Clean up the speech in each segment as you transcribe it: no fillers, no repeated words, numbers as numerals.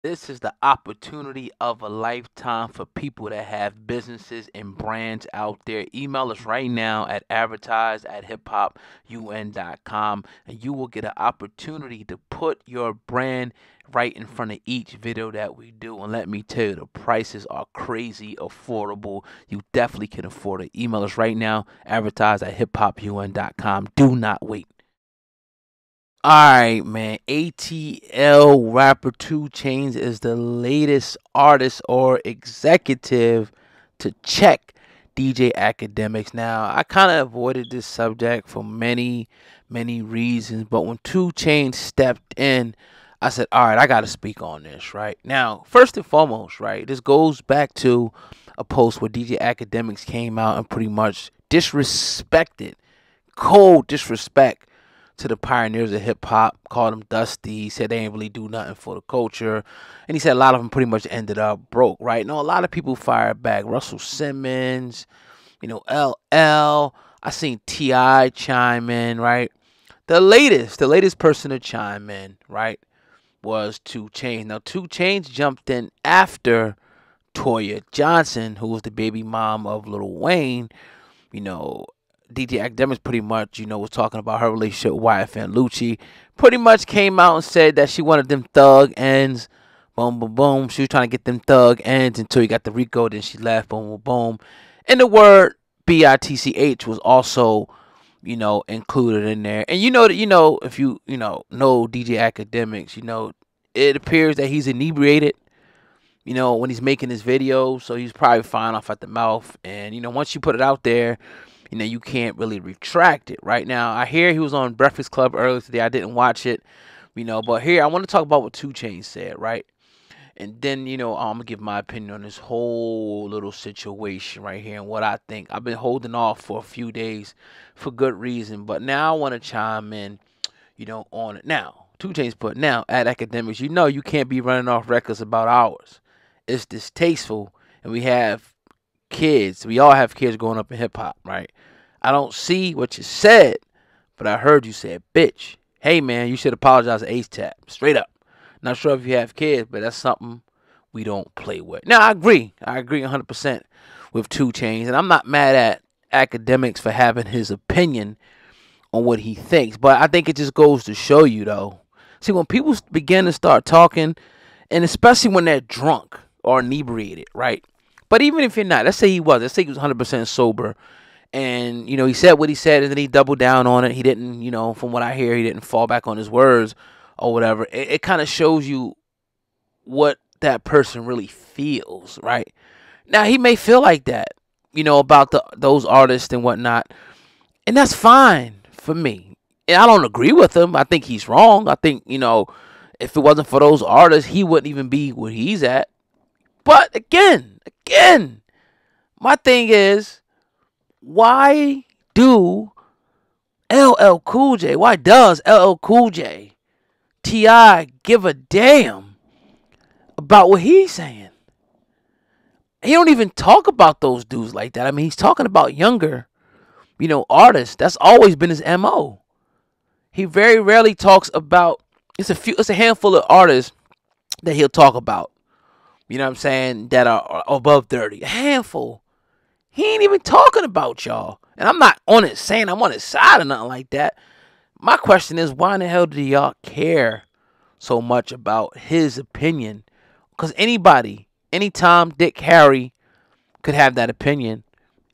This is the opportunity of a lifetime for people that have businesses and brands out there. Email us right now at advertise@hiphopun.com and you will get an opportunity to put your brand right in front of each video that we do. And let me tell you, the prices are crazy affordable. You definitely can afford it. Email us right now, advertise@hiphopun.com. Do not wait. Alright, man. ATL rapper 2 Chainz is the latest artist or executive to check DJ Academics. Now, I kind of avoided this subject for many reasons, but when 2 Chainz stepped in, I said, alright, I got to speak on this, right? Now, first and foremost, right, this goes back to a post where DJ Academics came out and pretty much disrespected, cold disrespect to the pioneers of hip hop, called them dusty. He said they ain't really do nothing for the culture, and he said a lot of them pretty much ended up broke. Right? No, a lot of people fired back. Russell Simmons, LL. I seen Ti chime in. Right? The latest person to chime in. Right? Was 2 Chainz. Now 2 Chainz jumped in after Toya Johnson, who was the baby mom of Lil Wayne. You know, DJ Academics pretty much, was talking about her relationship with Wyatt and Lucci. Pretty much came out and said that she wanted them thug ends. Boom, boom, boom. She was trying to get them thug ends until he got the Rico. Then she left. Boom, boom, boom. And the word BITCH was also, included in there. And if know DJ Academics, it appears that he's inebriated, when he's making his video. So he's probably fine off at the mouth. And, once you put it out there, you can't really retract it. Right now, I hear he was on Breakfast Club earlier today. I didn't watch it, but here I want to talk about what 2 Chainz said, right? And then, I'm gonna give my opinion on this whole little situation right here and what I think. I've been holding off for a few days for good reason, but now I want to chime in, on it. Now, 2 Chainz put, now at Academics, you can't be running off records about ours. It's distasteful, and we have kids. We all have kids growing up in hip hop, right? I don't see what you said, but I heard you said, bitch. Hey, man, you should apologize to Ace Tap. Straight up. Not sure if you have kids, but that's something we don't play with. Now, I agree. I agree 100% with 2 Chainz, and I'm not mad at Academics for having his opinion on what he thinks, but I think it just goes to show you, though. See, when people begin to start talking, and especially when they're drunk or inebriated, right? But even if you're not, let's say he was 100% sober, and he said what he said, and then he doubled down on it. He didn't, from what I hear, he didn't fall back on his words or whatever. It kind of shows you what that person really feels, right? Now he may feel like that, about those artists and whatnot, and that's fine for me. And I don't agree with him. I think he's wrong. I think if it wasn't for those artists, he wouldn't even be where he's at. But again, my thing is, why do LL Cool J, why does LL Cool J, T.I. give a damn about what he's saying? He don't even talk about those dudes like that. I mean, he's talking about younger, artists. That's always been his MO. He very rarely talks about, it's a handful of artists that he'll talk about. You know what I'm saying? That are above 30. A handful. He ain't even talking about y'all. And I'm not on it saying I'm on his side or nothing like that. My question is, why in the hell do y'all care so much about his opinion? Because anybody, anytime Dick, Harry could have that opinion,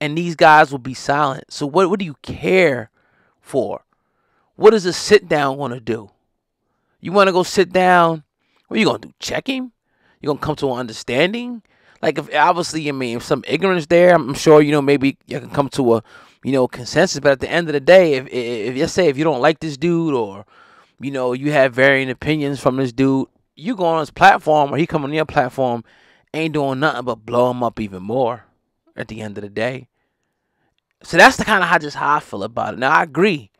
and these guys will be silent. So what do you care for? What is a sit down want to do? You want to go sit down? What are you going to do? Check him? You going to come to an understanding? Like, if obviously, I mean, if some ignorance there, I'm sure, maybe you can come to a, consensus. But at the end of the day, if let's say if you don't like this dude, or, you have varying opinions from this dude, you go on his platform or he come on your platform, ain't doing nothing but blow him up even more at the end of the day. So that's the kind of how I feel about it. Now, I agree.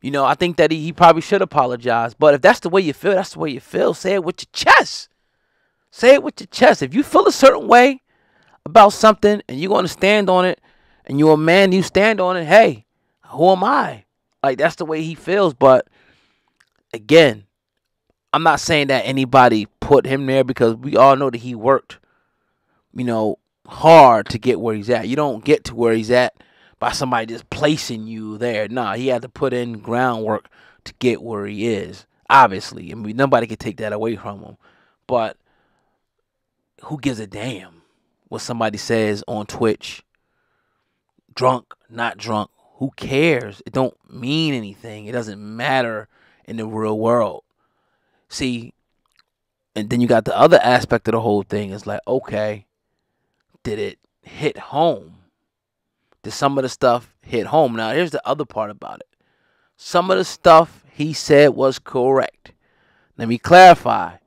I think that he probably should apologize. But if that's the way you feel, that's the way you feel. Say it with your chest. Say it with your chest. If you feel a certain way about something and you're going to stand on it, and you're a man, you stand on it, hey, who am I? Like, that's the way he feels. But again, I'm not saying that anybody put him there, because we all know that he worked, hard to get where he's at. You don't get to where he's at by somebody just placing you there. Nah, he had to put in groundwork to get where he is. Obviously, I mean, nobody can take that away from him. But who gives a damn what somebody says on Twitch? Drunk, not drunk. Who cares? It don't mean anything. It doesn't matter in the real world. See, and then you got the other aspect of the whole thing. Is like, okay, did it hit home? Did some of the stuff hit home? Now, here's the other part about it. Some of the stuff he said was correct. Let me clarify.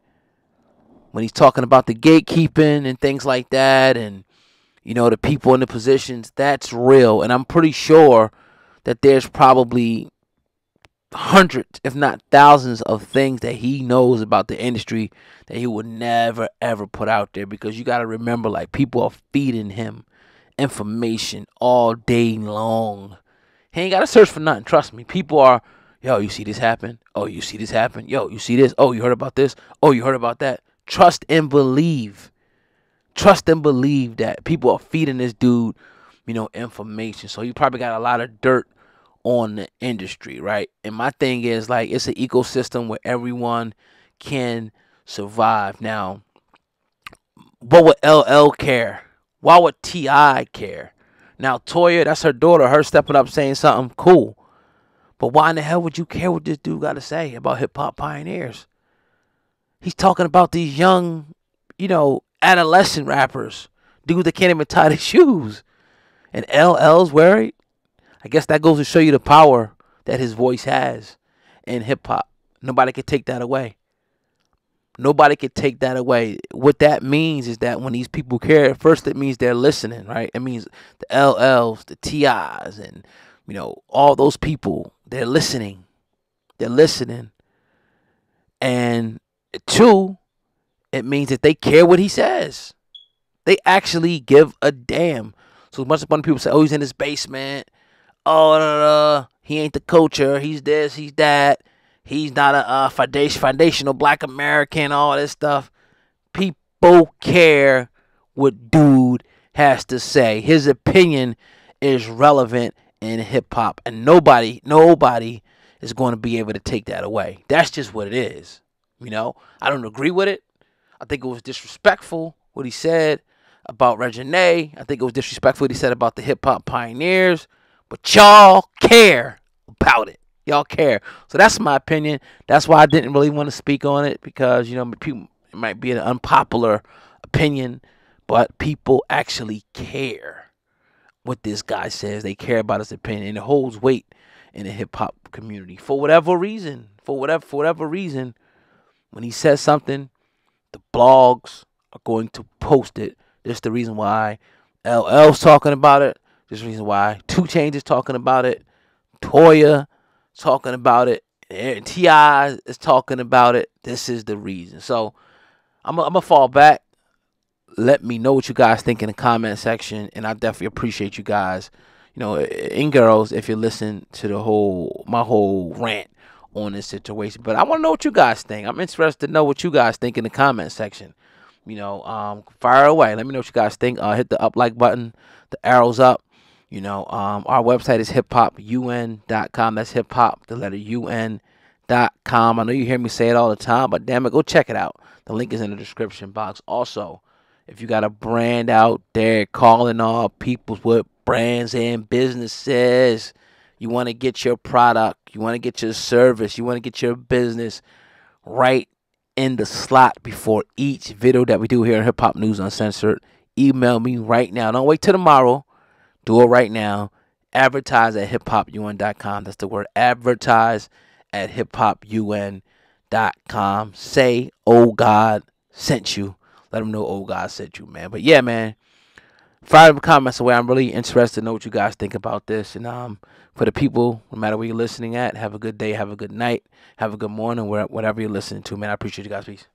When he's talking about the gatekeeping and things like that, and the people in the positions, that's real. And I'm pretty sure that there's probably hundreds, if not thousands, of things that he knows about the industry that he would never, ever put out there. Because you got to remember, like, people are feeding him information all day long. He ain't got to search for nothing. Trust me. People are, yo, you see this happen? Oh, you see this happen? Yo, you see this? Oh, you heard about this? Oh, you heard about that? Trust and believe. Trust and believe that people are feeding this dude, information. So you probably got a lot of dirt on the industry, right? And my thing is, like, it's an ecosystem where everyone can survive. Now, what would LL care? Why would T.I. care? Now, Toya, that's her daughter. Her stepping up saying something cool. But why in the hell would you care what this dude got to say about hip-hop pioneers? He's talking about these young, adolescent rappers. Dudes that can't even tie their shoes. And LL's worried? I guess that goes to show you the power that his voice has in hip-hop. Nobody can take that away. Nobody can take that away. What that means is that when these people care, first it means they're listening, right? It means the LLs, the TIs, and, all those people, they're listening. They're listening. And two, it means that they care what he says. They actually give a damn. So as much as one people say, oh, he's in his basement. Oh, he ain't the culture. He's this, he's that. He's not a foundational black American, all this stuff. People care what dude has to say. His opinion is relevant in hip-hop. And nobody is going to be able to take that away. That's just what it is. I don't agree with it. I think it was disrespectful what he said about Reginae. I think it was disrespectful what he said about the hip-hop pioneers. But y'all care about it. Y'all care. So that's my opinion. That's why I didn't really want to speak on it, because, people, it might be an unpopular opinion, but people actually care what this guy says. They care about his opinion, and it holds weight in the hip-hop community for whatever reason. For whatever reason, when he says something, the blogs are going to post it. That's the reason why LL's talking about it. There's a reason why 2 Chainz is talking about it. Toya is talking about it. And T.I. is talking about it. This is the reason. So I'm going to fall back. Let me know what you guys think in the comment section. And I definitely appreciate you guys, and girls, if you listen to my whole rant on this situation. But I want to know what you guys think. I'm interested to know what you guys think in the comment section. Fire away. Let me know what you guys think. Hit the up like button, the arrows up. Our website is hiphopun.com. That's hiphop, the letter UN.com. I know you hear me say it all the time, but damn it, go check it out. The link is in the description box. Also, if you got a brand out there calling all peoples with brands and businesses, you want to get your product, you want to get your service, you want to get your business right in the slot before each video that we do here in Hip Hop News Uncensored, email me right now. Don't wait till tomorrow. Do it right now. Advertise at hiphopun.com. That's the word advertise at hiphopun.com. Say, oh, God sent you. Let them know, oh, God sent you, man. But yeah, man, fire the comments away. I'm really interested to know what you guys think about this. And for the people, no matter where you're listening at, have a good day, have a good night, have a good morning, whatever you're listening to, man. I appreciate you guys. Peace.